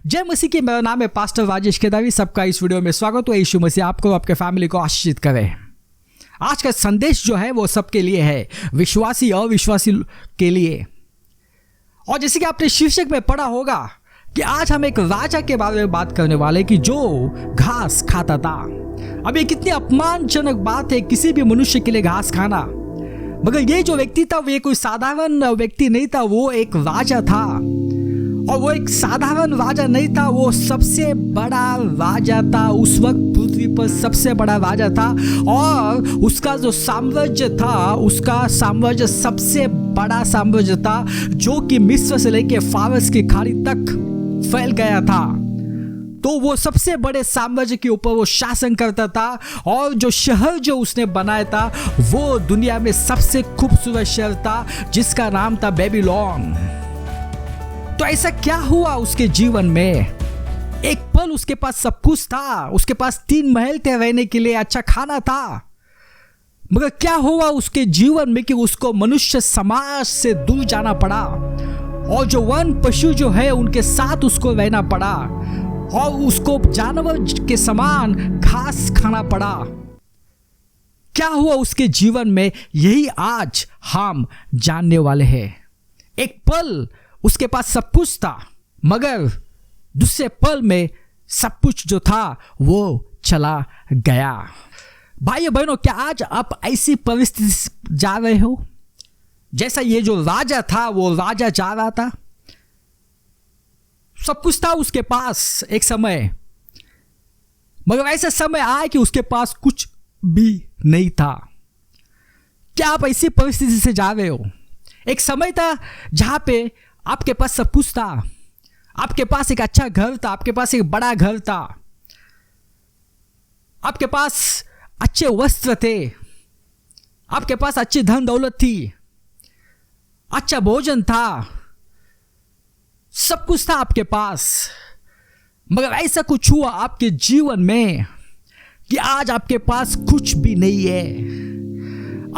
जय मसीह की। मेरा नाम है पास्टर राजेश केदारी। सबका इस वीडियो में स्वागत है। यीशु मसीह आपको आपके फैमिली को आशीषित करे। आज का संदेश जो है वो सबके लिए है, विश्वासी और अविश्वासी के लिए। और जैसे कि आपने शीर्षक में पढ़ा होगा कि आज हम एक राजा के बारे में बात करने वाले कि जो घास खाता था। अब ये कितनी अपमानजनक बात है किसी भी मनुष्य के लिए घास खाना, मगर ये जो व्यक्ति था वो कोई साधारण व्यक्ति नहीं था, वो एक राजा था। और वो एक साधारण राजा नहीं था, वो सबसे बड़ा राजा था। उस वक्त पृथ्वी पर सबसे बड़ा राजा था और उसका जो साम्राज्य था, उसका साम्राज्य सबसे बड़ा साम्राज्य था जो कि मिस्र से लेकर फारस की खाड़ी तक फैल गया था। तो वो सबसे बड़े साम्राज्य के ऊपर वो शासन करता था और जो शहर जो उसने बनाया था वो दुनिया में सबसे खूबसूरत शहर था जिसका नाम था बेबीलोन। तो ऐसा क्या हुआ उसके जीवन में? एक पल उसके पास सब कुछ था, उसके पास 3 महल थे रहने के लिए, अच्छा खाना था, मगर क्या हुआ उसके जीवन में कि उसको मनुष्य समाज से दूर जाना पड़ा और जो वन पशु जो है उनके साथ उसको रहना पड़ा और उसको जानवर के समान घास खाना पड़ा। क्या हुआ उसके जीवन में, यही आज हम जानने वाले हैं। एक पल उसके पास सब कुछ था, मगर दूसरे पल में सब कुछ जो था वो चला गया। भाइयों बहनों, क्या आज आप ऐसी परिस्थिति से जा रहे हो जैसा ये जो राजा था वो राजा जा रहा था? सब कुछ था उसके पास एक समय, मगर ऐसा समय आया कि उसके पास कुछ भी नहीं था। क्या आप ऐसी परिस्थिति से जा रहे हो? एक समय था जहां पे आपके पास सब कुछ था, आपके पास एक अच्छा घर था, आपके पास एक बड़ा घर था, आपके पास अच्छे वस्त्र थे, आपके पास अच्छी धन दौलत थी, अच्छा भोजन था, सब कुछ था आपके पास। मगर ऐसा कुछ हुआ आपके जीवन में कि आज आपके पास कुछ भी नहीं है।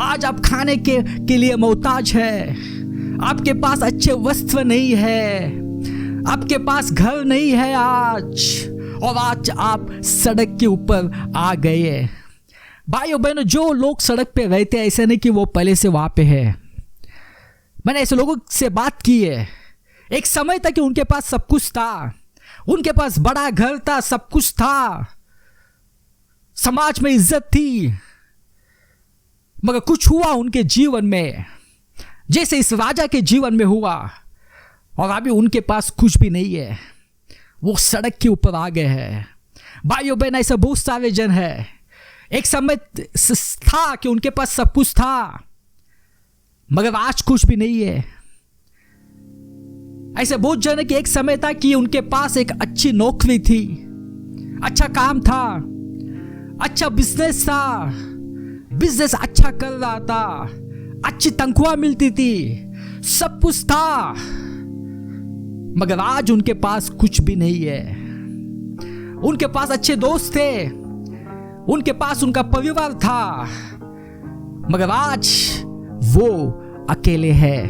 आज आप खाने के लिए मोहताज है, आपके पास अच्छे वस्त्र नहीं है, आपके पास घर नहीं है आज, और आज आप सड़क के ऊपर आ गए। भाइयों बहनों, जो लोग सड़क पे रहते हैं ऐसा नहीं कि वो पहले से वहां पे है। मैंने ऐसे लोगों से बात की है। एक समय था कि उनके पास सब कुछ था, उनके पास बड़ा घर था, सब कुछ था, समाज में इज्जत थी, मगर कुछ हुआ उनके जीवन में जैसे इस राजा के जीवन में हुआ, और अभी उनके पास कुछ भी नहीं है, वो सड़क के ऊपर आ गए हैं। भाइयों बहन, ऐसे बहुत सारे जन हैं। एक समय था कि उनके पास सब कुछ था, मगर आज कुछ भी नहीं है। ऐसे बहुत जन है कि एक समय था कि उनके पास एक अच्छी नौकरी थी, अच्छा काम था, अच्छा बिजनेस था, बिजनेस अच्छा कर रहा था, अच्छी तनख्वाह मिलती थी, सब कुछ था, मगर आज उनके पास कुछ भी नहीं है। उनके पास अच्छे दोस्त थे, उनके पास उनका परिवार था, मगर आज वो अकेले हैं।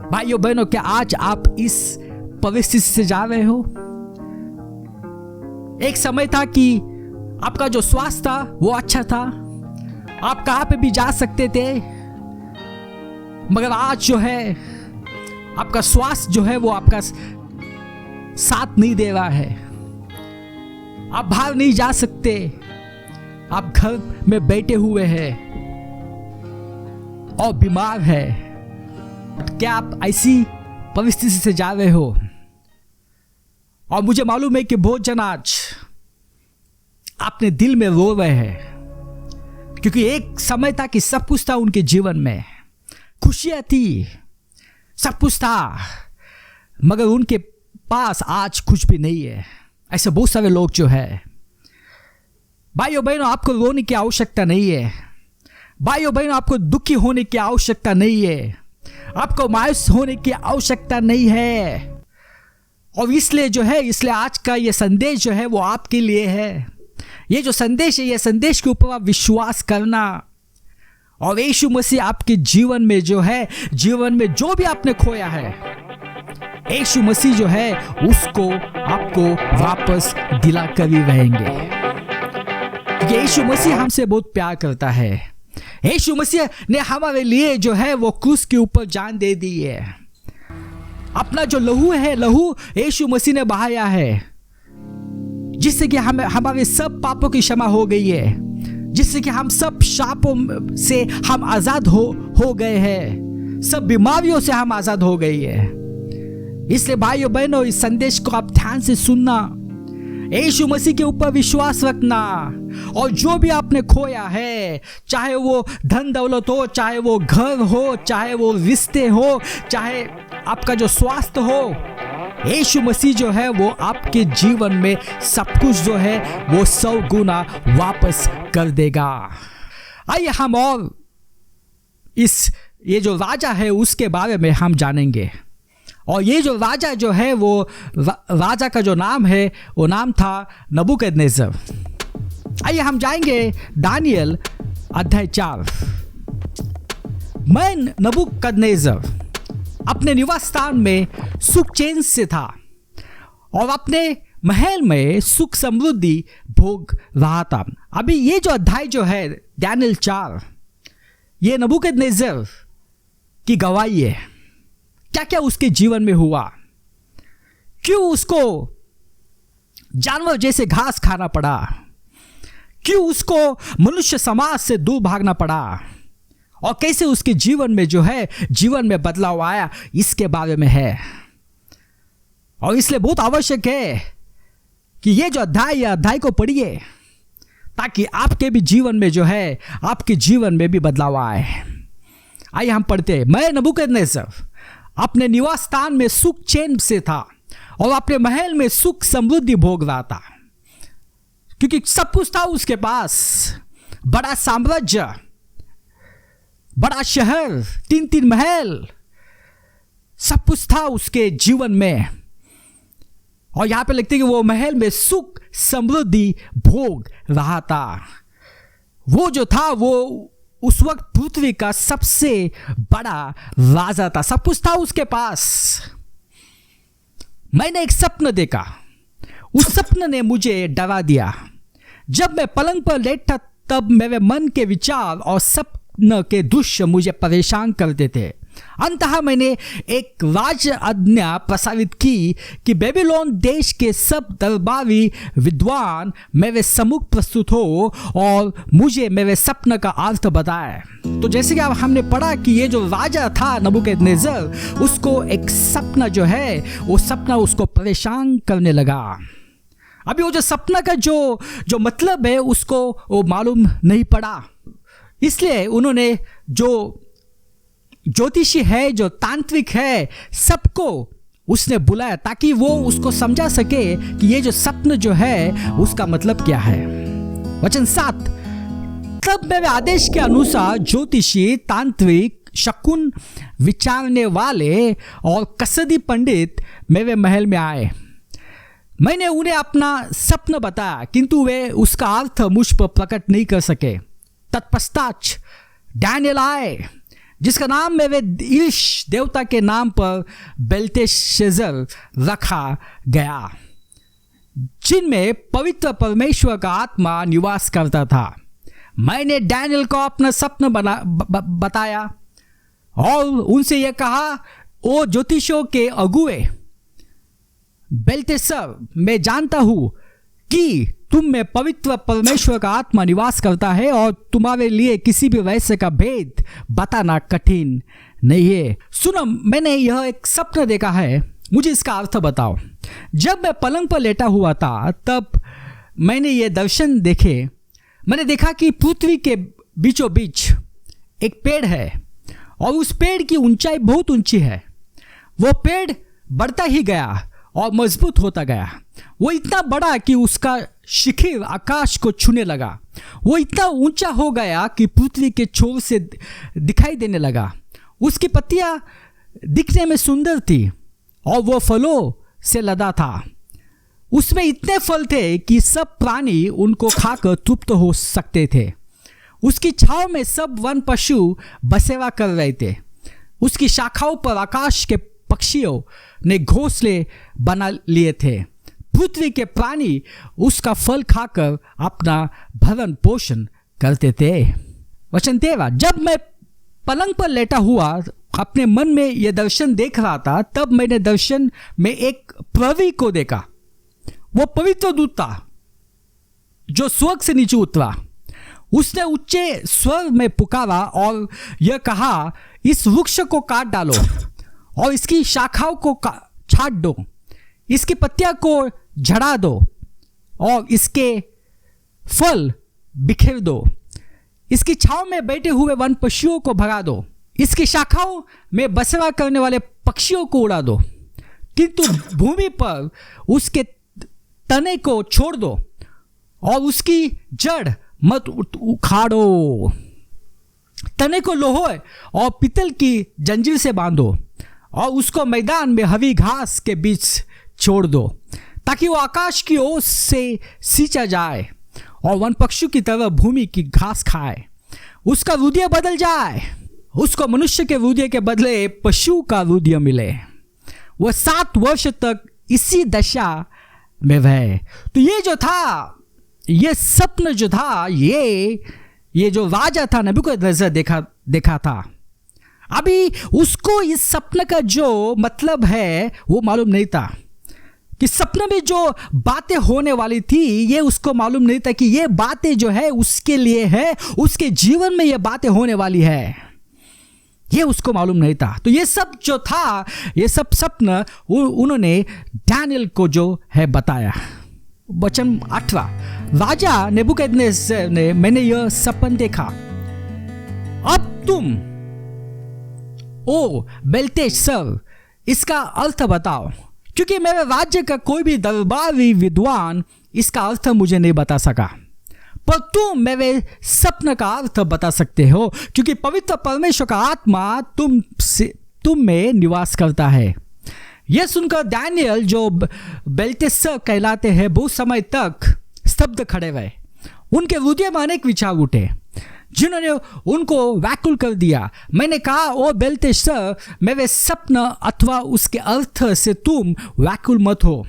भाइयों बहनों, क्या आज आप इस परिस्थिति से जा रहे हो? एक समय था कि आपका जो स्वास्थ्य था वो अच्छा था, आप कहां पे भी जा सकते थे, मगर आज जो है आपका स्वास्थ्य जो है वो आपका साथ नहीं दे रहा है। आप बाहर नहीं जा सकते, आप घर में बैठे हुए हैं और बीमार है। क्या आप ऐसी परिस्थिति से जा रहे हो? और मुझे मालूम है कि बहुत जन आज अपने दिल में रो रहे हैं, क्योंकि एक समय था कि सब कुछ था उनके जीवन में, खुशियां थी, सब कुछ था, मगर उनके पास आज कुछ भी नहीं है। ऐसे बहुत सारे लोग जो है। भाइयों बहनों, आपको रोने की आवश्यकता नहीं है। भाइयों बहनों, आपको दुखी होने की आवश्यकता नहीं है, आपको मायूस होने की आवश्यकता नहीं है। और इसलिए आज का ये संदेश जो है वो आपके लिए है। ये जो संदेश है, ये संदेश के ऊपर आप विश्वास करना, और यीशु मसीह आपके जीवन में जो है, जीवन में जो भी आपने खोया है यीशु मसीह जो है उसको आपको वापस दिला कर ही रहेंगे। यीशु मसीह हमसे बहुत प्यार करता है। यीशु मसीह ने हमारे लिए जो है वो क्रूस के ऊपर जान दे दी है। अपना जो लहू है, लहू यीशु मसीह ने बहाया है, जिससे कि हमारे सब पापों की क्षमा हो गई है, जिससे कि हम सब शापों से हम आजाद हो गए हैं, सब बीमारियों से हम आजाद हो गई है। इसलिए भाइयों बहनों, इस संदेश को आप ध्यान से सुनना, यीशु मसीह के ऊपर विश्वास रखना, और जो भी आपने खोया है, चाहे वो धन दौलत हो, चाहे वो घर हो, चाहे वो रिश्ते हो, चाहे आपका जो स्वास्थ्य हो, यीशु मसीह जो है वो आपके जीवन में सब कुछ जो है वो 100 गुना वापस कर देगा। आइए हम और ये जो राजा है उसके बारे में हम जानेंगे। और ये जो राजा जो है वो राजा का जो नाम है वो नाम था नबूकदनेस्सर। आइए हम जाएंगे दानियल अध्याय 4। मैं नबूकदनेस्सर अपने निवास स्थान में सुख चैन से था और अपने महल में सुख समृद्धि भोग रहा था। अभी ये जो अध्याय जो है दानियल 4, ये नबूकदनेस्सर की गवाही है। क्या क्या उसके जीवन में हुआ, क्यों उसको जानवर जैसे घास खाना पड़ा, क्यों उसको मनुष्य समाज से दूर भागना पड़ा, और कैसे उसके जीवन में जो है जीवन में बदलाव आया, इसके बारे में है। और इसलिए बहुत आवश्यक है कि ये जो अध्याय को पढ़िए, ताकि आपके भी जीवन में जो है आपके जीवन में भी बदलाव आए। आइए हम पढ़ते हैं। मैं नबूकदनेस्सर अपने निवास स्थान में सुख चैन से था और अपने महल में सुख समृद्धि भोग रहा था, क्योंकि सब कुछ था उसके पास। बड़ा साम्राज्य, बड़ा शहर, 3 महल, सब कुछ था उसके जीवन में। और यहां पे लिखते हैं कि वो महल में सुख समृद्धि भोग रहा था। वो जो था वो उस वक्त पृथ्वी का सबसे बड़ा राजा था, सब कुछ था उसके पास। मैंने एक सपना देखा, उस सपने ने मुझे डरा दिया। जब मैं पलंग पर लेटा तब मेरे मन के विचार और सपने के दृश्य मुझे परेशान करते थे। अंततः मैंने एक राज आज्ञा प्रसारित की कि बेबीलोन देश के सब दरबारी विद्वान मेरे सम्मुख प्रस्तुत हो और मुझे मेरे सपने का अर्थ बताए। तो जैसे कि अब हमने पढ़ा कि ये जो राजा था नबूकदनेस्सर, उसको एक सपना जो है वो सपना उसको परेशान करने लगा। अभी वो जो सपना का जो मतलब है उसको वो मालूम नहीं पड़ा, इसलिए उन्होंने जो ज्योतिषी है, जो तांत्रिक है, सबको उसने बुलाया ताकि वो उसको समझा सके कि ये जो सपना जो है उसका मतलब क्या है। वचन 7, तब मेरे आदेश के अनुसार ज्योतिषी, तांत्रिक, शकुन विचारने वाले और कसदी पंडित मेरे महल में आए। मैंने उन्हें अपना सपना बताया, किंतु वे उसका अर्थ मुझ पर प्रकट नहीं कर सके। तत्पश्चात दानियल आए, जिसका नाम मेरे ईश देवता के नाम पर बेल्तेशज़र रखा गया, जिनमें पवित्र परमेश्वर का आत्मा निवास करता था। मैंने दानियल को अपना सपना बताया और उनसे यह कहा, ओ ज्योतिषों के अगुए बेल्तेशज़र, मैं जानता हूं कि तुम में पवित्र परमेश्वर का आत्मा निवास करता है और तुम्हारे लिए किसी भी रहस्य का भेद बताना कठिन नहीं है। सुनो, मैंने यह एक सपना देखा है, मुझे इसका अर्थ बताओ। जब मैं पलंग पर लेटा हुआ था तब मैंने ये दर्शन देखे। मैंने देखा कि पृथ्वी के बीचों बीच एक पेड़ है और उस पेड़ की ऊंचाई बहुत ऊंची है। वो पेड़ बढ़ता ही गया और मजबूत होता गया। वो इतना बड़ा कि उसका शिखर आकाश को छूने लगा। वो इतना ऊंचा हो गया कि पृथ्वी के छोर से दिखाई देने लगा। उसकी पत्तियां दिखने में सुंदर थी और वो फलों से लदा था। उसमें इतने फल थे कि सब प्राणी उनको खाकर तृप्त हो सकते थे। उसकी छांव में सब वन पशु बसेरा कर रहे थे। उसकी शाखाओं पर आकाश के पक्षियों ने घोंसले बना लिए थे। पृथ्वी के प्राणी उसका फल खाकर अपना भरण पोषण करते थे। वचन 13, जब मैं पलंग पर लेटा हुआ अपने मन में यह दर्शन देख रहा था, तब मैंने दर्शन में एक प्रवी को देखा। वो पवित्र दूत था जो स्वर्ग से नीचे उतरा। उसने ऊंचे स्वर में पुकारा और यह कहा, इस वृक्ष को काट डालो और इसकी शाखाओं को छाट दो, इसकी पत्तियां को झड़ा दो और इसके फल बिखेर दो, इसकी छांव में बैठे हुए वन पशुओं को भगा दो, इसकी शाखाओं में बसेरा करने वाले पक्षियों को उड़ा दो, किंतु भूमि पर उसके तने को छोड़ दो और उसकी जड़ मत उखाड़ो। तने को लोहे और पीतल की जंजीर से बांधो और उसको मैदान में हरी घास के बीच छोड़ दो, ताकि वो आकाश की ओर से सींचा जाए और वन पक्षी की तरह भूमि की घास खाए। उसका हृदय बदल जाए, उसको मनुष्य के हृदय के बदले पशु का हृदय मिले। वह 7 वर्ष तक इसी दशा में रहे। तो ये जो था, ये स्वप्न जो था, ये जो राजा था नबूकदनेस्सर देखा था। अभी उसको इस सपने का जो मतलब है वो मालूम नहीं था कि सपने में जो बातें होने वाली थी ये उसको मालूम नहीं था कि ये बातें जो है उसके लिए है, उसके जीवन में ये बातें होने वाली है, ये उसको मालूम नहीं था। तो ये सब जो था, ये सब सपना उन्होंने डैनियल को जो है बताया। वचन 18, राजा नेबूकदनेस्सर ने, मैंने यह सपन देखा, अब तुम ओ बेल्तेशस्सर इसका अर्थ बताओ, क्योंकि मेरे राज्य का कोई भी दरबारी विद्वान इसका अर्थ मुझे नहीं बता सका, पर तुम मेरे सपने का अर्थ बता सकते हो, क्योंकि पवित्र परमेश्वर का आत्मा तुम में निवास करता है। यह सुनकर डैनियल, जो बेल्तेशस्सर कहलाते हैं, बहुत समय तक स्तब्ध खड़े रहे। उनके हृदय में अनेक विचार उठे जिन्होंने उनको व्याकुल कर दिया। मैंने कहा, ओ बेल्तेशस्सर, मेरे सपना अथवा उसके अर्थ से तुम व्याकुल मत हो।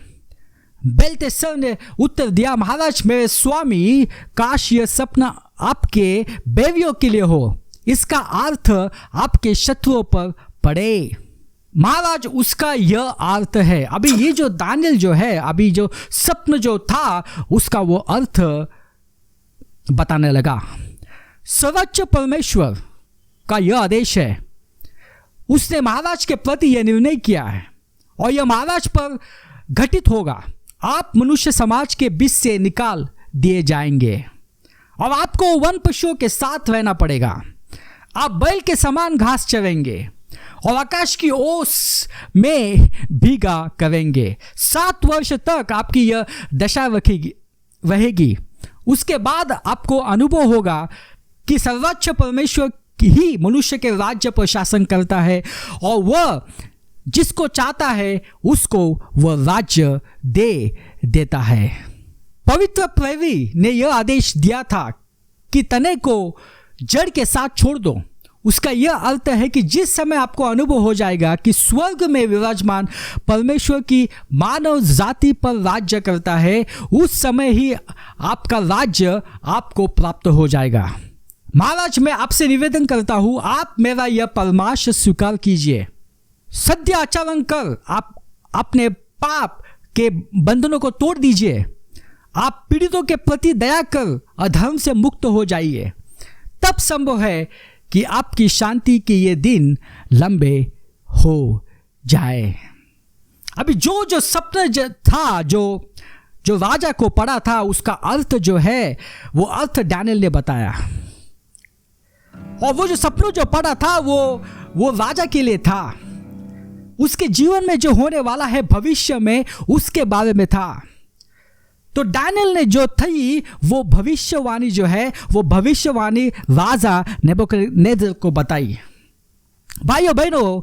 बेल्तेशस्सर ने उत्तर दिया, महाराज मेरे स्वामी, काश यह सपना आपके बेवियों के लिए हो, इसका अर्थ आपके शत्रुओं पर पड़े। महाराज उसका यह अर्थ है। अभी ये जो दानियल जो है, अभी जो सपना जो था उसका वो अर्थ बताने लगा। सर्वोच्च परमेश्वर का यह आदेश है, उसने महाराज के प्रति यह निर्णय किया है और यह महाराज पर घटित होगा। आप मनुष्य समाज के बीच से निकाल दिए जाएंगे और आपको वन पशुओं के साथ रहना पड़ेगा। आप बैल के समान घास चरेंगे और आकाश की ओस में भीगा करेंगे। 7 वर्ष तक आपकी यह दशा रहेगी। उसके बाद आपको अनुभव होगा कि सर्वोच्च परमेश्वर ही मनुष्य के राज्य पर शासन करता है और वह जिसको चाहता है उसको वह राज्य दे देता है। पवित्र प्रवी ने यह आदेश दिया था कि तने को जड़ के साथ छोड़ दो। उसका यह अर्थ है कि जिस समय आपको अनुभव हो जाएगा कि स्वर्ग में विराजमान परमेश्वर की मानव जाति पर राज्य करता है, उस समय ही आपका राज्य आपको प्राप्त हो जाएगा। महाराज मैं आपसे निवेदन करता हूं, आप मेरा यह परामर्श स्वीकार कीजिए। सत्य आचरण कर आप अपने पाप के बंधनों को तोड़ दीजिए। आप पीड़ितों के प्रति दया कर अधर्म से मुक्त हो जाइए। तब संभव है कि आपकी शांति के ये दिन लंबे हो जाए। अभी जो सपना था, जो राजा को पड़ा था, उसका अर्थ जो है वो अर्थ डैनियल ने बताया। और वो जो सपना जो पड़ा था वो राजा के लिए था। उसके जीवन में जो होने वाला है भविष्य में, उसके बारे में था। तो डैनियल ने जो थी वो भविष्यवाणी जो है, वो भविष्यवाणी राजा नेबूकदनेस्सर को बताई। भाइयों बहनों,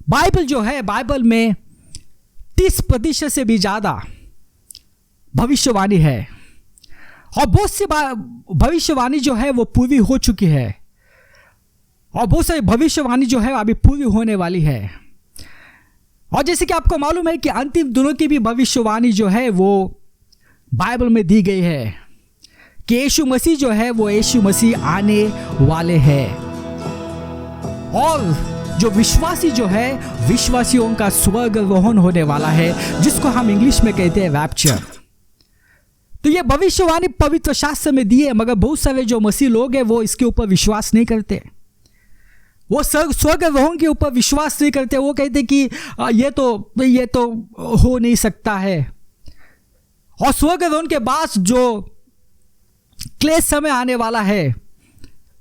बाइबल जो है, बाइबल में 30% से भी ज़्यादा भविष्यवाणी है और बहुत सी भविष्यवाणी जो है वो पूरी हो चुकी है और बहुत सारी भविष्यवाणी जो है अभी पूरी होने वाली है। और जैसे कि आपको मालूम है कि अंतिम दिनों की भी भविष्यवाणी जो है वो बाइबल में दी गई है कि यीशु मसीह जो है वो यीशु मसीह आने वाले हैं और जो विश्वासी जो है विश्वासियों का स्वर्गारोहण होने वाला है, जिसको हम इंग्लिश में कहते हैं रैप्चर। तो ये भविष्यवाणी पवित्र शास्त्र में दी है, मगर बहुत सारे जो मसीह लोग हैं वो इसके ऊपर विश्वास नहीं करते। वो स्वर्गारोहण के ऊपर विश्वास नहीं करते। वो कहते कि ये तो हो नहीं सकता है। और स्वर्गारोहण के बाद जो क्लेश समय आने वाला है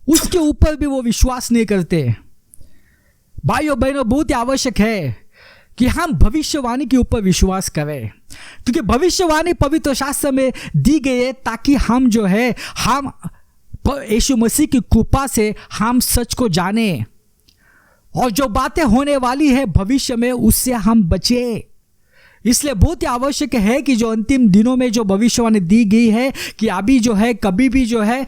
उसके ऊपर भी वो विश्वास नहीं करते। भाइयों बहनों, बहुत ही आवश्यक है कि हम भविष्यवाणी के ऊपर विश्वास करें, क्योंकि भविष्यवाणी पवित्र शास्त्र में दी गई है ताकि हम जो है हम यीशु मसीह की कृपा से हम सच को जाने और जो बातें होने वाली है भविष्य में उससे हम बचे। इसलिए बहुत ही आवश्यक है कि जो अंतिम दिनों में जो भविष्यवाणी दी गई है कि अभी जो है कभी भी जो है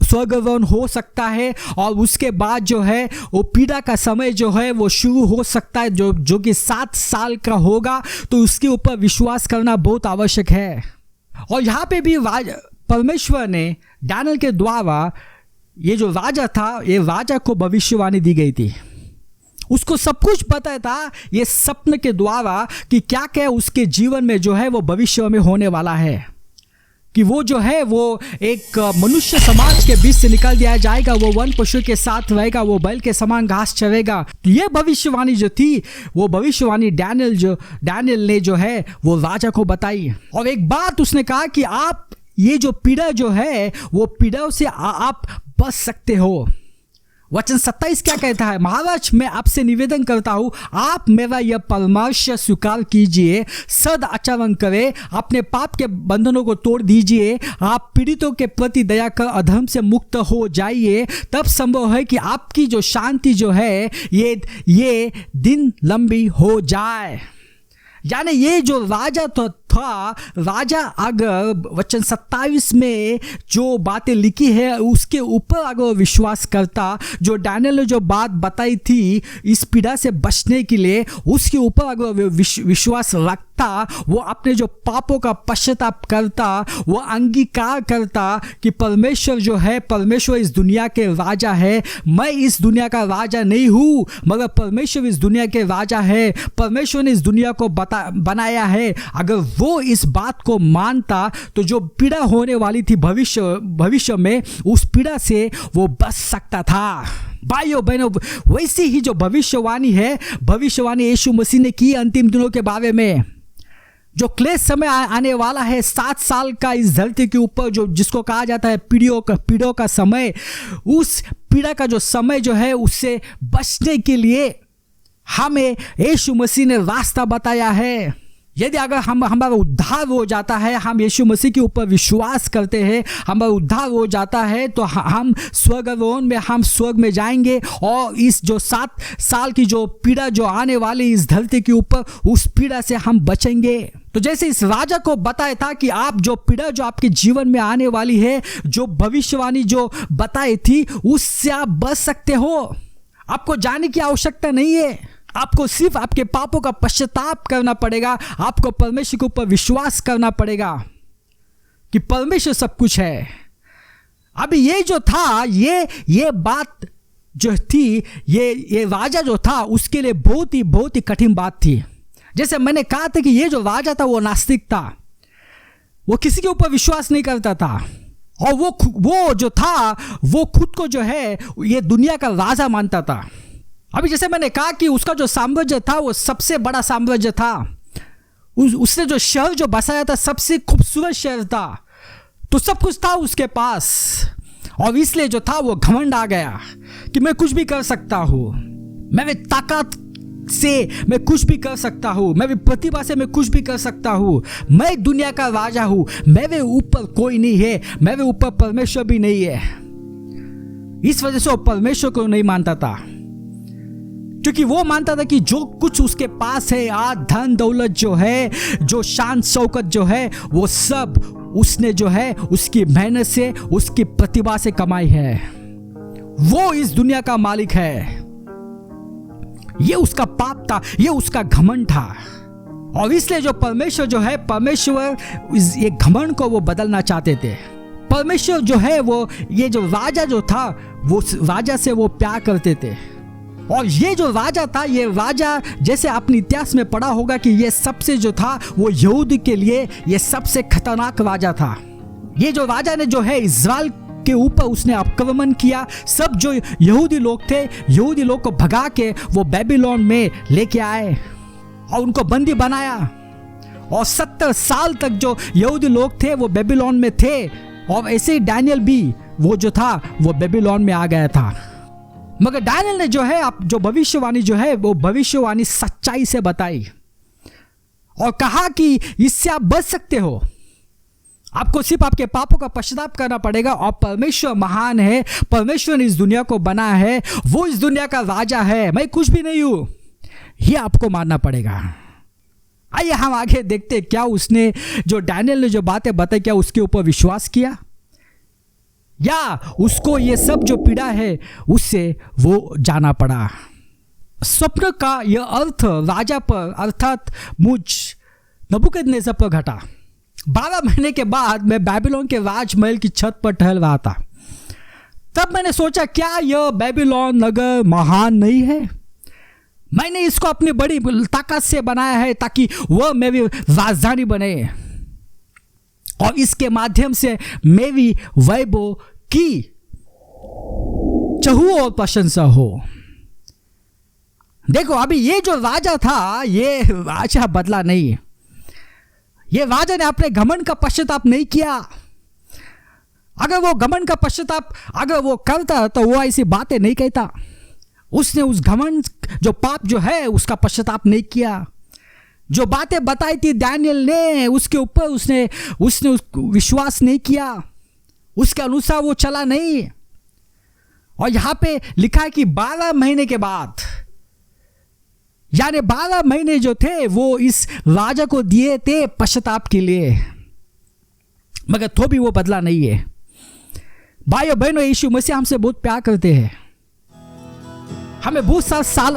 स्वर्गारोहण हो सकता है और उसके बाद जो है वो पीड़ा का समय जो है वो शुरू हो सकता है, जो कि 7 साल का होगा। तो उसके ऊपर विश्वास करना बहुत आवश्यक है। और यहाँ पे भी परमेश्वर ने दानियेल के द्वारा ये जो राजा था, ये राजा को भविष्यवाणी दी गई थी। उसको सब कुछ पता था ये सपने के द्वारा कि क्या क्या उसके जीवन में जो है वो भविष्य में होने वाला है, कि वो जो है वो एक मनुष्य समाज के बीच से निकाल दिया जाएगा, वो वन पशु के साथ रहेगा, वो बैल के समान घास चरेगा। तो ये भविष्यवाणी जो थी वो भविष्यवाणी दानियेल ने जो है वो राजा को बताई। और एक बात उसने कहा कि आप ये जो पीड़ा जो है वो पीड़ा से आप बच सकते हो। वचन 27 क्या कहता है? महाराज, मैं आपसे निवेदन करता हूं, आप मेरा यह परामर्श स्वीकार कीजिए, सद आचरण करें, अपने पाप के बंधनों को तोड़ दीजिए, आप पीड़ितों के प्रति दया कर अधर्म से मुक्त हो जाइए। तब संभव है कि आपकी जो शांति जो है ये दिन लंबी हो जाए। यानी ये जो राजा तो था, राजा अगर वचन 27 में जो बातें लिखी है उसके ऊपर अगर विश्वास करता, जो दानियेल ने जो बात बताई थी इस पीड़ा से बचने के लिए, उसके ऊपर अगर विश्वास रखता, वो अपने जो पापों का पश्चाताप करता, वो अंगीकार करता कि परमेश्वर जो है, परमेश्वर इस दुनिया के राजा है, मैं इस दुनिया का राजा नहीं हूँ मगर परमेश्वर इस दुनिया के राजा है, परमेश्वर ने इस दुनिया को बनाया है। अगर वो इस बात को मानता तो जो पीड़ा होने वाली थी भविष्य में, उस पीड़ा से वो बच सकता था। भाइयों बहनों, वैसी ही जो भविष्यवाणी है, भविष्यवाणी यीशु मसीह ने की अंतिम दिनों के बारे में। जो क्लेश समय आने वाला है 7 साल का इस धरती के ऊपर, जो जिसको कहा जाता है पीड़ों का समय, उस पीड़ा का जो समय जो है उससे बचने के लिए हमें यीशु मसीह ने रास्ता बताया है। यदि अगर हमारा उद्धार हो जाता है, हम यीशु मसीह के ऊपर विश्वास करते हैं, हमारा उद्धार हो जाता है, तो हम स्वर्गारोहण में हम स्वर्ग में जाएंगे और इस जो 7 साल की जो पीड़ा जो आने वाली इस धरती के ऊपर, उस पीड़ा से हम बचेंगे। तो जैसे इस राजा को बताया था कि आप जो पीड़ा जो आपके जीवन में आने वाली है, जो भविष्यवाणी जो बताई थी, उससे आप बच सकते हो। आपको जाने की आवश्यकता नहीं है, आपको सिर्फ आपके पापों का पश्चाताप करना पड़ेगा, आपको परमेश्वर के ऊपर विश्वास करना पड़ेगा कि परमेश्वर सब कुछ है। अभी ये जो था, ये बात जो थी, ये राजा जो था उसके लिए बहुत ही कठिन बात थी। जैसे मैंने कहा था कि ये जो राजा था वो नास्तिक था, वो किसी के ऊपर विश्वास नहीं करता था और वो जो था वो खुद को जो है ये दुनिया का राजा मानता था। अभी जैसे मैंने कहा कि उसका जो साम्राज्य था वो सबसे बड़ा साम्राज्य था, उसने जो शहर जो बसाया था सबसे खूबसूरत शहर था, तो सब कुछ था उसके पास। और इसलिए जो था वो घमंड आ गया कि मैं कुछ भी कर सकता हूँ, मैं ताकत से मैं कुछ भी कर सकता हूँ, मैं प्रतिभा से मैं कुछ भी कर सकता हूँ, मैं दुनिया का राजा हूँ, मेरे ऊपर कोई नहीं है, मेरे ऊपर परमेश्वर भी नहीं है। इस वजह से वो परमेश्वर को नहीं मानता था, क्योंकि वो मानता था कि जो कुछ उसके पास है, आज धन दौलत जो है, जो शान शौकत जो है, वो सब उसने जो है उसकी मेहनत से, उसकी प्रतिभा से कमाई है। वो इस दुनिया का मालिक है। ये उसका पाप था, ये उसका घमंड था। और इसलिए जो परमेश्वर जो है, परमेश्वर ये घमंड को वो बदलना चाहते थे। परमेश्वर जो है वो, ये जो राजा जो था, वो राजा से वो प्यार करते थे। और ये जो राजा था, ये राजा जैसे आपने इतिहास में पढ़ा होगा कि ये सबसे जो था वो यहूदी के लिए ये सबसे खतरनाक राजा था। ये जो राजा ने जो है इज़राइल के ऊपर उसने आक्रमण किया। सब जो यहूदी लोग थे, यहूदी लोग को भगा के वो बेबीलोन में लेके आए और उनको बंदी बनाया। और 70 साल तक जो यहूदी लोग थे वो बेबीलोन में थे। और ऐसे ही डैनियल भी वो जो था वो बेबीलोन में आ गया था। मगर डैनियल ने जो है आप जो भविष्यवाणी जो है वो भविष्यवाणी सच्चाई से बताई और कहा कि इससे आप बच सकते हो। आपको सिर्फ आपके पापों का पश्चाताप करना पड़ेगा। और परमेश्वर महान है, परमेश्वर ने इस दुनिया को बनाया है, वो इस दुनिया का राजा है, मैं कुछ भी नहीं हूं, ये आपको मानना पड़ेगा। आइए हम आगे देखते क्या उसने, जो डैनियल ने जो बातें बताई, क्या उसके ऊपर विश्वास किया या उसको ये सब जो पीड़ा है उससे वो जाना पड़ा। स्वप्न का यह अर्थ राजा पर अर्थात मुझ नबूकदनेस्सर पर घटा। 12 महीने के बाद मैं बेबीलोन के राजमहल की छत पर टहल रहा था। तब मैंने सोचा, क्या यह बेबीलोन नगर महान नहीं है? मैंने इसको अपनी बड़ी ताकत से बनाया है ताकि वह मेरी राजधानी बने और इसके माध्यम से मेरी वैभव की चहु और प्रशंसा हो। देखो, अभी ये जो राजा था, ये राजा बदला नहीं। ये राजा ने अपने घमंड का पश्चाताप नहीं किया। अगर वो घमंड का पश्चाताप अगर वो करता तो वो ऐसी बातें नहीं कहता। उसने उस घमंड जो पाप जो है उसका पश्चाताप नहीं किया। जो बातें बताई थी डैनियल ने उसके ऊपर उसने विश्वास नहीं किया, उसके अनुसार वो चला नहीं। और यहां पे लिखा है कि 12 महीने के बाद, यानी 12 महीने जो थे वो इस राजा को दिए थे पश्चाताप के लिए, मगर तो भी वो बदला नहीं है। भाइयों बहनों, यीशु मसीह हमसे बहुत प्यार करते हैं, हमें बहुत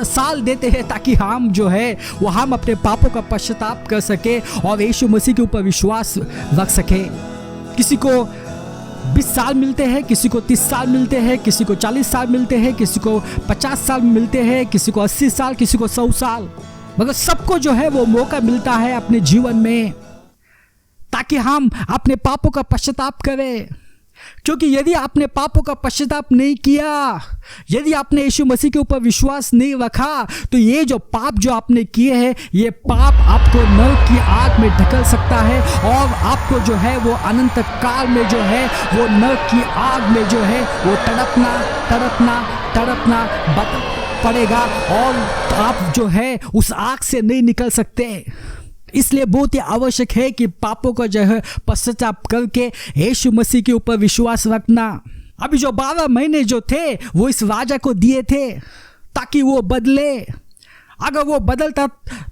साल देते हैं ताकि हम जो है वो हम अपने पापों का पश्चाताप कर सके और यीशु मसीह के ऊपर विश्वास रख सके। किसी को 20 साल मिलते हैं, किसी को 30 साल मिलते हैं, किसी को 40 साल मिलते हैं, किसी को 50 साल मिलते हैं, किसी को 80 साल, किसी को 100 साल, मगर सबको जो है वो मौका मिलता है अपने जीवन में ताकि हम अपने पापों का पश्चाताप करें। क्योंकि यदि आपने पापों का पश्चाताप नहीं किया, यदि आपने यीशु मसीह के ऊपर विश्वास नहीं रखा, तो ये जो पाप जो आपने किए हैं, ये पाप आपको नरक की आग में ढकेल सकता है और आपको जो है वो अनंत काल में जो है वो नरक की आग में जो है वो तड़पना पड़ेगा और आप जो है उस आग से नहीं निकल सकते। इसलिए बहुत ही आवश्यक है कि पापों का जो है पश्चाताप करके यीशु मसीह के ऊपर विश्वास रखना। अभी जो 12 महीने जो थे वो इस राजा को दिए थे ताकि वो बदले। अगर वो बदलता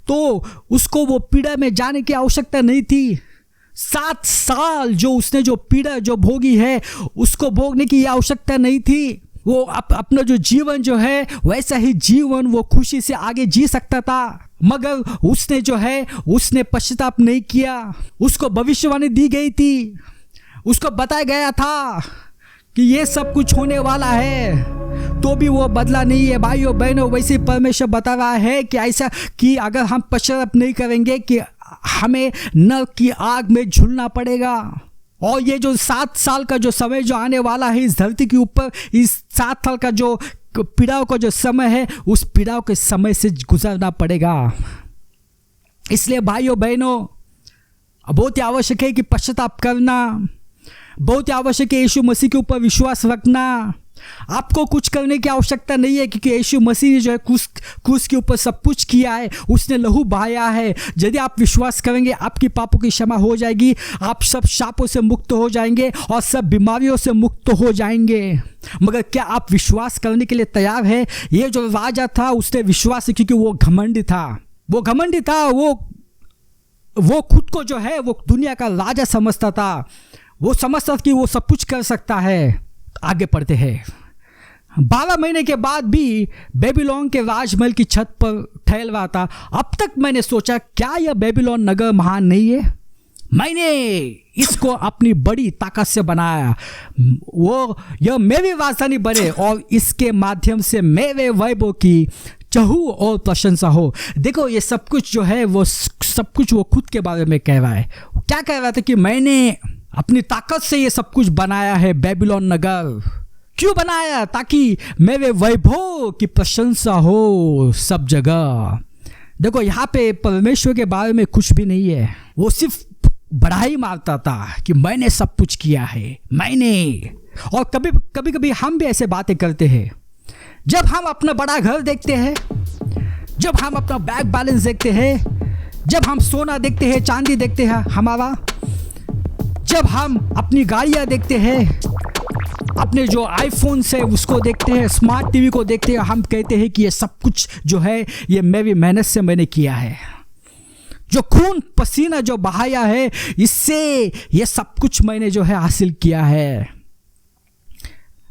तो उसको वो पीड़ा में जाने की आवश्यकता नहीं थी। 7 साल जो उसने जो पीड़ा जो भोगी है उसको भोगने की आवश्यकता नहीं थी। वो अपना जो जीवन जो है वैसा ही जीवन वो खुशी से आगे जी सकता था, मगर उसने जो है उसने पश्चाताप नहीं किया। उसको भविष्यवाणी दी गई थी, उसको बताया गया था कि ये सब कुछ होने वाला है, तो भी वो बदला नहीं है। भाइयों बहनों, वैसे परमेश्वर बता रहा है कि ऐसा कि अगर हम पश्चाताप नहीं करेंगे कि हमें नरक की आग में झूलना पड़ेगा। और ये जो 7 साल का जो समय जो आने वाला है इस धरती के ऊपर, इस 7 साल का जो पीड़ाओं का जो समय है, उस पीड़ाओं के समय से गुजरना पड़ेगा। इसलिए भाइयों बहनों, बहुत ही आवश्यक है कि पश्चाताप करना, बहुत ही आवश्यक है यीशु मसीह के ऊपर विश्वास रखना। आपको कुछ करने की आवश्यकता नहीं है क्योंकि यीशु मसीह ने जो है क्रूस के ऊपर सब कुछ किया है, उसने लहू बहाया है। यदि आप विश्वास करेंगे आपकी पापों की क्षमा हो जाएगी, आप सब शापों से मुक्त हो जाएंगे और सब बीमारियों से मुक्त हो जाएंगे। मगर क्या आप विश्वास करने के लिए तैयार है? ये जो राजा था उसने विश्वास क्योंकि वो घमंडी था, वो खुद को जो है वो दुनिया का राजा समझता था। वो समझता था कि वो सब कुछ कर सकता है। आगे पढ़ते हैं, 12 महीने के बाद भी बेबीलोन के राजमहल की छत पर ठहर रहा था। अब तक मैंने सोचा, क्या यह बेबीलोन नगर महान नहीं है? मैंने इसको अपनी बड़ी ताकत से बनाया, यह मेरी राजधानी बने और इसके माध्यम से मेरे वैभव की चहू और प्रशंसा हो। देखो, ये सब कुछ जो है वो सब कुछ वो खुद के बारे में कह रहा है। क्या कह रहा था कि मैंने अपनी ताकत से ये सब कुछ बनाया है बेबीलोन नगर। क्यों बनाया? ताकि मेरे वैभव की प्रशंसा हो सब जगह। देखो, यहाँ पे परमेश्वर के बारे में कुछ भी नहीं है, वो सिर्फ बढ़ाई मारता था कि मैंने सब कुछ किया है, मैंने। और कभी कभी हम भी ऐसे बातें करते हैं। जब हम अपना बड़ा घर देखते हैं, जब हम अपना बैंक बैलेंस देखते हैं, जब हम सोना देखते हैं, चांदी देखते हैं हमारा, जब हम अपनी गाड़ियाँ देखते हैं, अपने जो आईफोन से उसको देखते हैं, स्मार्ट टीवी को देखते हैं, हम कहते हैं कि ये सब कुछ जो है ये मेरी मेहनत से मैंने किया है, जो खून पसीना जो बहाया है, इससे ये सब कुछ मैंने जो है हासिल किया है।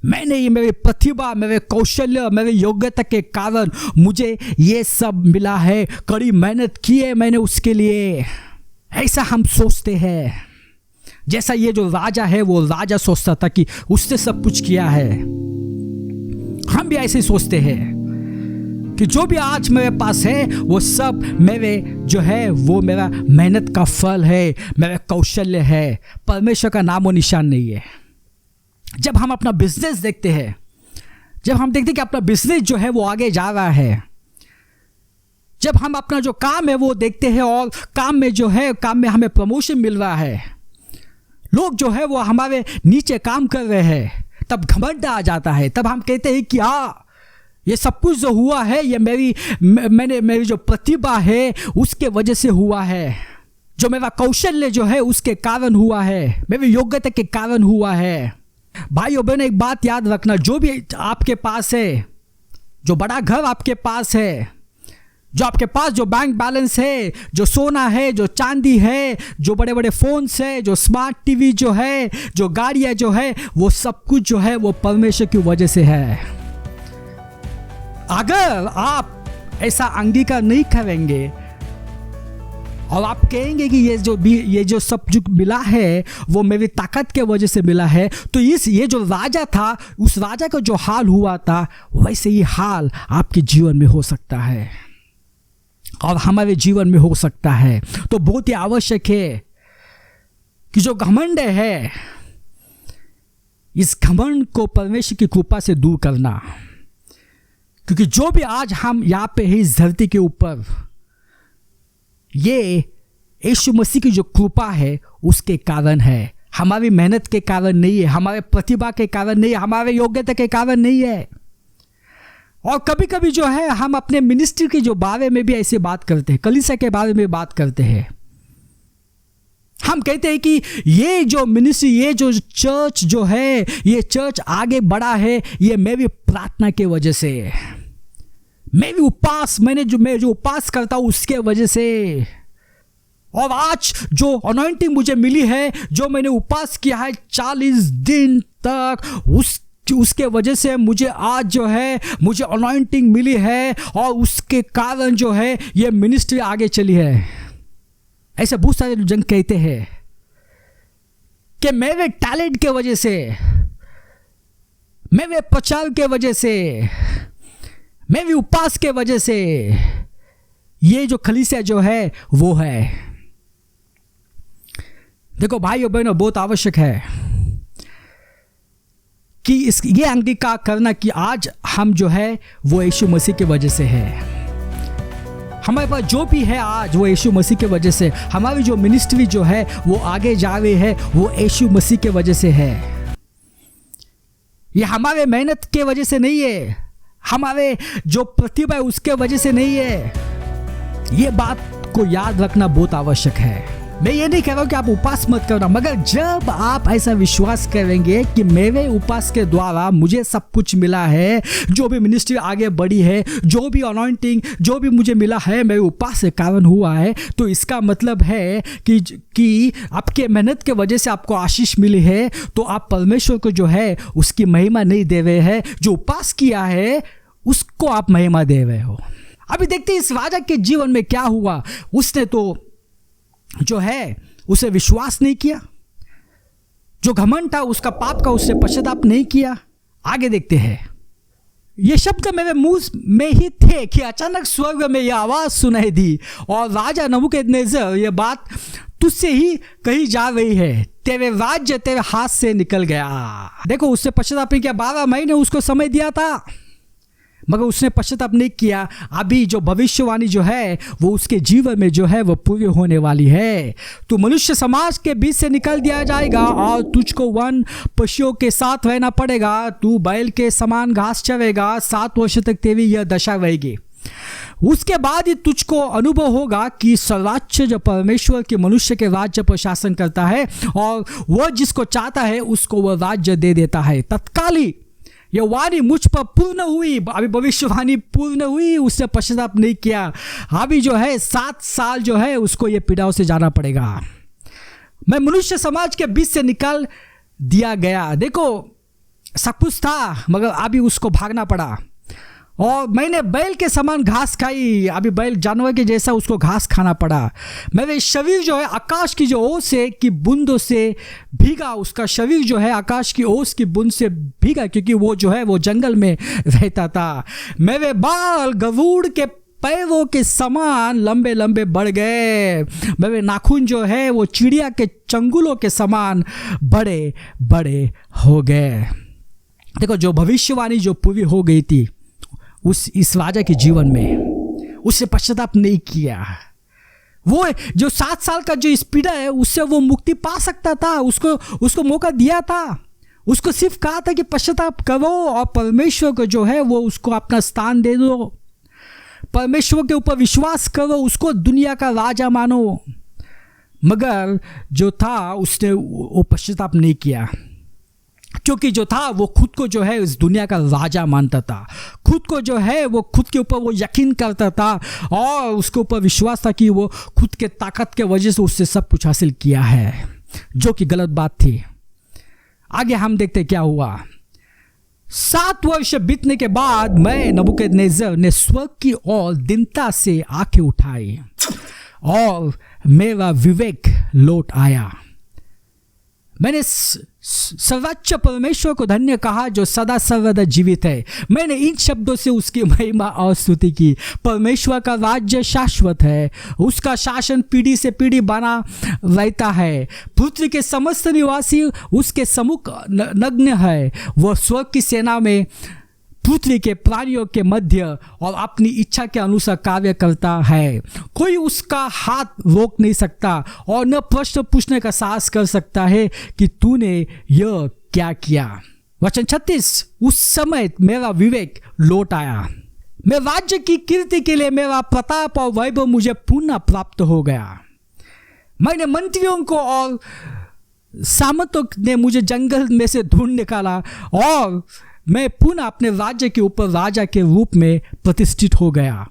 मैंने ये मेरी प्रतिभा, मेरे कौशल्य, मेरे योग्यता के कारण मुझे ये सब मिला है, कड़ी मेहनत की है मैंने उसके लिए। ऐसा हम सोचते हैं। जैसा ये जो राजा है वो राजा सोचता था कि उसने सब कुछ किया है। हम भी ऐसे सोचते हैं कि जो भी आज मेरे पास है वो सब मेरे जो है वो मेरा मेहनत का फल है, मेरा कौशल्य है। परमेश्वर का नामो निशान नहीं है। जब हम अपना बिजनेस देखते हैं, जब हम देखते हैं कि अपना बिजनेस जो है वो आगे जा रहा है, जब हम अपना जो काम है वो देखते हैं और काम में जो है काम में हमें प्रमोशन मिल रहा है, लोग जो है वो हमारे नीचे काम कर रहे हैं, तब घमंड आ जाता है। तब हम कहते हैं कि हाँ, ये सब कुछ जो हुआ है ये मेरी जो प्रतिभा है उसके वजह से हुआ है, जो मेरा कौशल्य जो है उसके कारण हुआ है, मेरी योग्यता के कारण हुआ है। भाइयों बहनों, एक बात याद रखना, जो भी आपके पास है, जो बड़ा घर आपके पास है, जो आपके पास जो बैंक बैलेंस है, जो सोना है, जो चांदी है, जो बड़े बड़े फोन्स है, जो स्मार्ट टीवी जो है, जो गाड़ियाँ जो है, वो सब कुछ जो है वो परमेश्वर की वजह से है। अगर आप ऐसा अंगीकार नहीं करेंगे और आप कहेंगे कि ये जो सब जो मिला है वो मेरी ताकत के वजह से मिला है, तो ये जो राजा था, उस राजा का जो हाल हुआ था वैसे ही हाल आपके जीवन में हो सकता है और हमारे जीवन में हो सकता है। तो बहुत ही आवश्यक है कि जो घमंड है, इस घमंड को परमेश्वर की कृपा से दूर करना। क्योंकि जो भी आज हम यहाँ पे है इस धरती के ऊपर, ये यीशु मसीह की जो कृपा है उसके कारण है, हमारी मेहनत के कारण नहीं है, हमारे प्रतिभा के कारण नहीं है, हमारे योग्यता के कारण नहीं है। और कभी कभी जो है हम अपने मिनिस्ट्री के जो बारे में भी ऐसे बात करते हैं, कलीसिया के बारे में बात करते हैं। हम कहते हैं कि ये जो मिनिस्ट्री, ये जो चर्च जो है, ये चर्च आगे बढ़ा है ये मेरी प्रार्थना के वजह से, मेरी उपास, मैं जो उपास करता हूँ उसके वजह से। और आज जो अनॉइंटिंग मुझे मिली है, जो मैंने उपास किया है 40 दिन तक, उसके वजह से मुझे आज जो है मुझे अनॉइंटिंग मिली है और उसके कारण जो है ये मिनिस्ट्री आगे चली है। ऐसे बहुत सारे जन कहते हैं कि मेरे टैलेंट के वजह से, मेरे प्रचार के वजह से, मेरी उपास के वजह से ये जो कलीसिया जो है वो है। देखो भाइयों बहनों, बहुत आवश्यक है कि ये अंगीकार करना कि आज हम जो है वो यीशु मसीह की वजह से है। हमारे पास जो भी है आज वो यीशु मसीह की वजह से। हमारी जो मिनिस्ट्री जो है वो आगे जा रही है वो यीशु मसीह की वजह से है। ये हमारे मेहनत के वजह से नहीं है, हमारे जो प्रतिभा है उसके वजह से नहीं है। ये बात को याद रखना बहुत आवश्यक है। मैं ये नहीं कह रहा हूँ कि आप उपवास मत करना, मगर जब आप ऐसा विश्वास करेंगे कि मेरे उपवास के द्वारा मुझे सब कुछ मिला है, जो भी मिनिस्ट्री आगे बढ़ी है, जो भी अनॉइंटिंग, जो भी मुझे मिला है, मेरे उपवास के कारण हुआ है, तो इसका मतलब है कि आपके मेहनत के वजह से आपको आशीष मिली है, तो आप परमेश्वर को जो है उसकी महिमा नहीं दे रहे हैं। जो उपवास किया है उसको आप महिमा दे रहे हो। अभी देखते हैं इस राजा के जीवन में क्या हुआ। उसने तो जो है उसे विश्वास नहीं किया, जो घमंड था उसका पाप का उसने पश्चाताप नहीं किया। आगे देखते हैं। ये शब्द मेरे मुंह में ही थे कि अचानक स्वर्ग में यह आवाज सुनाई दी और राजा नबूकदनेस्सर, यह बात तुझसे ही कही जा रही है, तेरे राज्य तेरे हाथ से निकल गया। देखो, उसने पश्चाताप नहीं किया। 12 महीने उसको समय दिया था, मगर उसने पश्चाताप नहीं किया। अभी जो भविष्यवाणी जो है वो उसके जीवन में जो है वो पूरी होने वाली है। तू मनुष्य समाज के बीच से निकल दिया जाएगा और तुझको वन पशुओं के साथ रहना पड़ेगा। तू बैल के समान घास चरेगा। 7 वर्ष तक तेरी यह दशा रहेगी। उसके बाद ही तुझको अनुभव होगा कि सर्वोच्च जो परमेश्वर के मनुष्य के राज्य पर शासन करता है और वह जिसको चाहता है उसको वह राज्य दे देता है। तत्काली यह वाणी मुझ पर पूर्ण हुई। अभी भविष्यवाणी पूर्ण हुई, उसने पश्चाताप नहीं किया। अभी जो है 7 साल जो है उसको ये पीड़ाओं से जाना पड़ेगा। मैं मनुष्य समाज के बीच से निकाल दिया गया। देखो, सब कुछ था मगर अभी उसको भागना पड़ा। और मैंने बैल के समान घास खाई। अभी बैल जानवर के जैसा उसको घास खाना पड़ा। मेरे शरीर जो है आकाश की जो ओस से की बूंदों से भीगा। उसका शरीर जो है आकाश की ओस की बूंद से भीगा, क्योंकि वो जो है वो जंगल में रहता था। मेरे बाल गरुड़ के पैरों के समान लंबे लंबे बढ़ गए। मेरे नाखून जो है वो चिड़िया के चंगुलों के समान बड़े बड़े हो गए। देखो, जो भविष्यवाणी जो पूरी हो गई थी इस राजा के जीवन में, उससे पश्चाताप नहीं किया। वो जो 7 साल का जो इस पीड़ा है उससे वो मुक्ति पा सकता था। उसको मौका दिया था। उसको सिर्फ कहा था कि पश्चाताप करो और परमेश्वर को जो है वो उसको अपना स्थान दे दो। परमेश्वर के ऊपर विश्वास करो, उसको दुनिया का राजा मानो। मगर जो था उसने वो पश्चाताप नहीं किया, क्योंकि जो था वो खुद को जो है इस दुनिया का राजा मानता था। खुद को जो है वो खुद के ऊपर वो यकीन करता था और उसके ऊपर विश्वास था कि वो खुद के ताकत के वजह से उससे सब कुछ हासिल किया है, जो कि गलत बात थी। आगे हम देखते क्या हुआ। 7 वर्ष बीतने के बाद मैं नबूकदनेस्सर ने स्वर्ग की ओर दीनता से आंखें उठाई और मेरा विवेक लौट आया। मैंने सर्वोच्च परमेश्वर को धन्य कहा जो सदा सर्वदा जीवित है। मैंने इन शब्दों से उसकी महिमा और स्तुति की। परमेश्वर का राज्य शाश्वत है, उसका शासन पीढ़ी से पीढ़ी बना रहता है। पृथ्वी के समस्त निवासी उसके सम्मुख नग्न है। वह स्वर्ग की सेना में पृथ्वी के प्राणियों के मध्य और अपनी इच्छा के अनुसार कार्य करता है। कोई उसका हाथ रोक नहीं सकता और न प्रश्न पूछने का साहस कर सकता है कि तूने यह क्या किया। वचन 36, उस समय मेरा विवेक लौट आया। मैं राज्य की कीर्ति के लिए मेरा प्रताप और वैभव मुझे पुनः प्राप्त हो गया। मैंने मंत्रियों को और सामंतों ने मुझे जंगल में से ढूंढ निकाला और मैं पुनः अपने राज्य के ऊपर राजा के रूप में प्रतिष्ठित हो गया।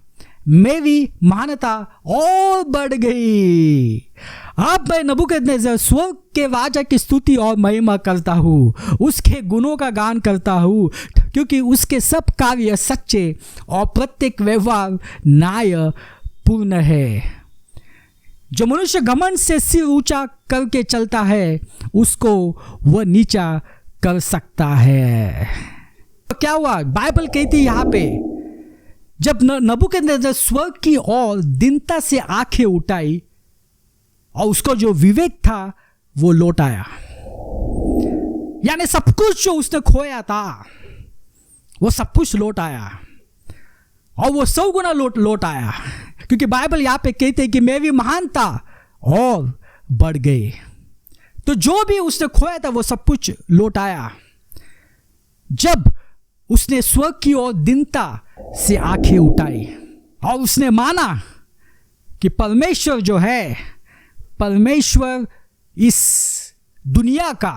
मेरी महानता और बढ़ गई। अब मैं नबूकदनेस्सर स्वर्ग के राजा की स्तुति और महिमा करता हूँ, उसके गुणों का गान करता हूँ, क्योंकि उसके सब कार्य सच्चे और प्रत्येक व्यवहार न्यायपूर्ण है। जो मनुष्य घमंड से सिर ऊंचा करके चलता है उसको वह नीचा कर सकता है। तो क्या हुआ? बाइबल कहती है यहाँ पे, जब नबूकदनेस्सर स्वर्ग की ओर दीनता से आंखें उठाई और उसको जो विवेक था वो लौट आया। यानी सब कुछ जो उसने खोया था वो सब कुछ लौट आया और वो 100 गुना लौट आया, क्योंकि बाइबल यहाँ पे कहते हैं कि मेरी महानता और बढ़ गई। तो जो भी उसने खोया था वो सब कुछ लौट आया जब उसने स्वर्ग की ओर दीनता से आंखें उठाई और उसने माना कि परमेश्वर जो है परमेश्वर इस दुनिया का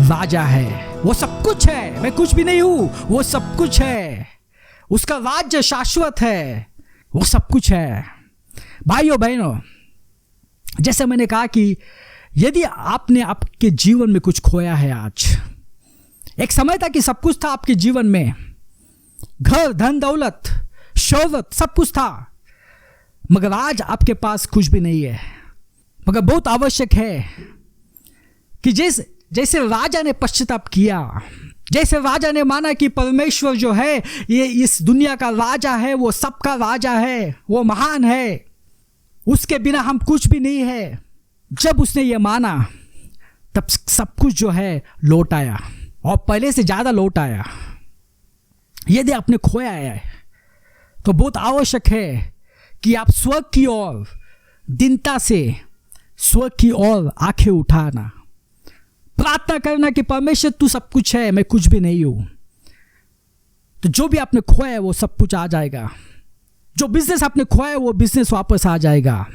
राजा है, वो सब कुछ है, मैं कुछ भी नहीं हूं, वो सब कुछ है, उसका राज्य शाश्वत है, वो सब कुछ है। भाइयों बहनों, जैसे मैंने कहा कि यदि आपने आपके जीवन में कुछ खोया है, आज एक समय था कि सब कुछ था आपके जीवन में, घर, धन, दौलत, शोहरत, सब कुछ था, मगर आज आपके पास कुछ भी नहीं है। मगर बहुत आवश्यक है कि जैसे राजा ने पश्चाताप किया, जैसे राजा ने माना कि परमेश्वर जो है ये इस दुनिया का राजा है, वो सबका राजा है, वो महान है, उसके बिना हम कुछ भी नहीं है, जब उसने ये माना तब सब कुछ जो है लौट आया और पहले से ज़्यादा लौट आया। यदि आपने खोया है तो बहुत आवश्यक है कि आप स्वर्ग की ओर दीनता से स्वर्ग की ओर आंखें उठाना, प्रार्थना करना कि परमेश्वर तू सब कुछ है, मैं कुछ भी नहीं हूं। तो जो भी आपने खोया है वो सब कुछ आ जाएगा। जो बिजनेस आपने खोया है वो बिजनेस वापस आ जाएगा।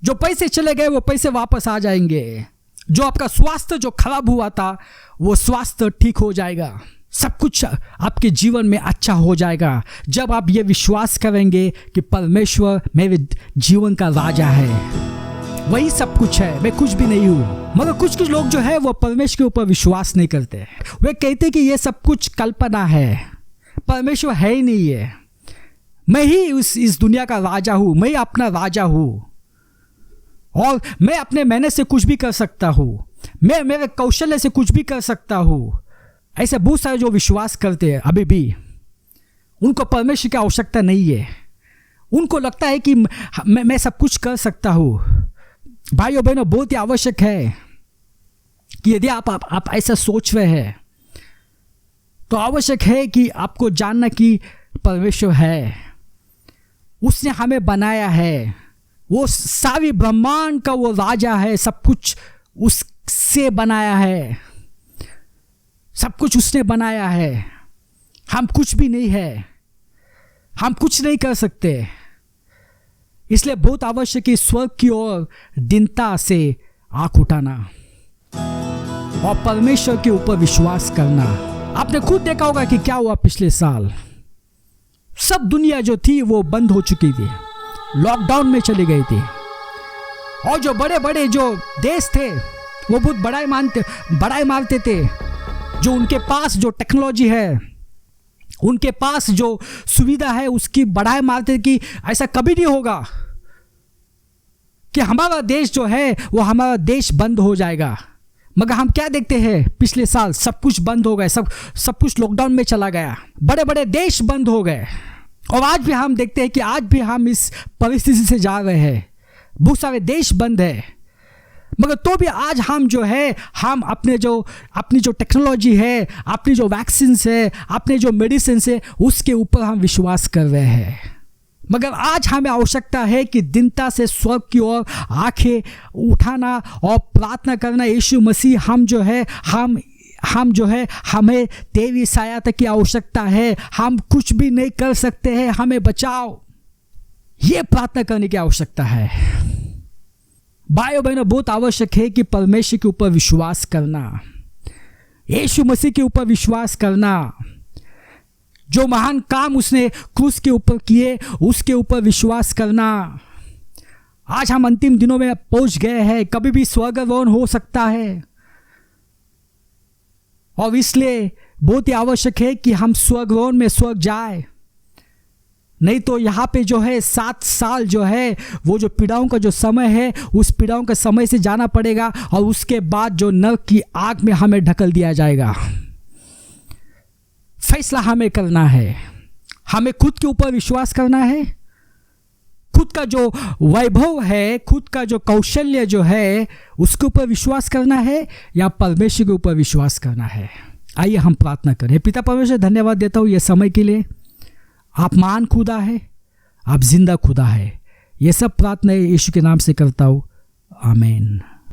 जो पैसे चले गए वो पैसे वापस आ जाएंगे। जो आपका स्वास्थ्य जो खराब हुआ था वो स्वास्थ्य ठीक हो जाएगा। सब कुछ आपके जीवन में अच्छा हो जाएगा जब आप ये विश्वास करेंगे कि परमेश्वर मेरे जीवन का राजा है, वही सब कुछ है, मैं कुछ भी नहीं हूँ। मगर कुछ लोग जो है वो परमेश्वर के ऊपर विश्वास नहीं करते। वे कहते कि ये सब कुछ कल्पना है, परमेश्वर है ही नहीं है, मैं ही इस दुनिया का राजा हूँ, मैं अपना राजा हूँ और मैं अपने मेहनत से कुछ भी कर सकता हूँ, मैं मेरे कौशल्य से कुछ भी कर सकता हूँ। ऐसे बहुत सारे जो विश्वास करते हैं अभी भी, उनको परमेश्वर की आवश्यकता नहीं है। उनको लगता है कि मैं सब कुछ कर सकता हूँ। भाइयों बहनों, बहुत ही आवश्यक है कि यदि आप ऐसा सोच रहे हैं तो आवश्यक है कि आपको जानना कि परमेश्वर है, उसने हमें बनाया है, वो सारी ब्रह्मांड का वो राजा है, सब कुछ उससे बनाया है, सब कुछ उसने बनाया है। हम कुछ भी नहीं है, हम कुछ नहीं कर सकते। इसलिए बहुत आवश्यक है स्वर्ग की ओर दीनता से आंख उठाना और परमेश्वर के ऊपर विश्वास करना। आपने खुद देखा होगा कि क्या हुआ पिछले साल। सब दुनिया जो थी वो बंद हो चुकी थी, लॉकडाउन में चली गई थी और जो बड़े बड़े जो देश थे वो बहुत बड़ाई मारते थे। जो उनके पास जो टेक्नोलॉजी है, उनके पास जो सुविधा है, उसकी बड़ाई मारते कि ऐसा कभी नहीं होगा कि हमारा देश जो है वो हमारा देश बंद हो जाएगा। मगर हम क्या देखते हैं, पिछले साल सब कुछ बंद हो गए, सब कुछ लॉकडाउन में चला गया, बड़े बड़े देश बंद हो गए। और आज भी हम देखते हैं कि आज भी हम इस परिस्थिति से जा रहे हैं, बहुत सारे देश बंद है। मगर तो भी आज हम जो है, हम अपनी जो टेक्नोलॉजी है, अपनी जो वैक्सीन है, अपने जो मेडिसिन है, उसके ऊपर हम विश्वास कर रहे हैं। मगर आज हमें आवश्यकता है कि दीनता से स्वर्ग की ओर आंखें उठाना और प्रार्थना करना। यीशु मसीह हम जो है हमें तेरी सहायता की आवश्यकता है, हम कुछ भी नहीं कर सकते हैं, हमें बचाओ, ये प्रार्थना करने की आवश्यकता है। भाइयों बहनों, बहुत आवश्यक है कि परमेश्वर के ऊपर विश्वास करना, यीशु मसीह के ऊपर विश्वास करना, जो महान काम उसने क्रूस के ऊपर किए उसके ऊपर विश्वास करना। आज हम अंतिम दिनों में पहुंच गए हैं, कभी भी स्वर्गारोहण हो सकता है और इसलिए बहुत ही आवश्यक है कि हम स्वर्गारोहण में स्वर्ग जाए। नहीं तो यहाँ पे जो है 7 साल जो है वो जो पीड़ाओं का जो समय है, उस पीड़ाओं के समय से जाना पड़ेगा और उसके बाद जो नरक की आग में हमें ढकल दिया जाएगा। फैसला हमें करना है, हमें खुद के ऊपर विश्वास करना है, खुद का जो वैभव है, खुद का जो कौशल्य जो है उसके ऊपर विश्वास करना है या परमेश्वर के ऊपर विश्वास करना है। आइए हम प्रार्थना करें। पिता परमेश्वर, धन्यवाद देता हूँ ये समय के लिए। आप महान खुदा है, आप जिंदा खुदा है। ये सब प्रार्थना यीशु के नाम से करता हूँ, आमीन।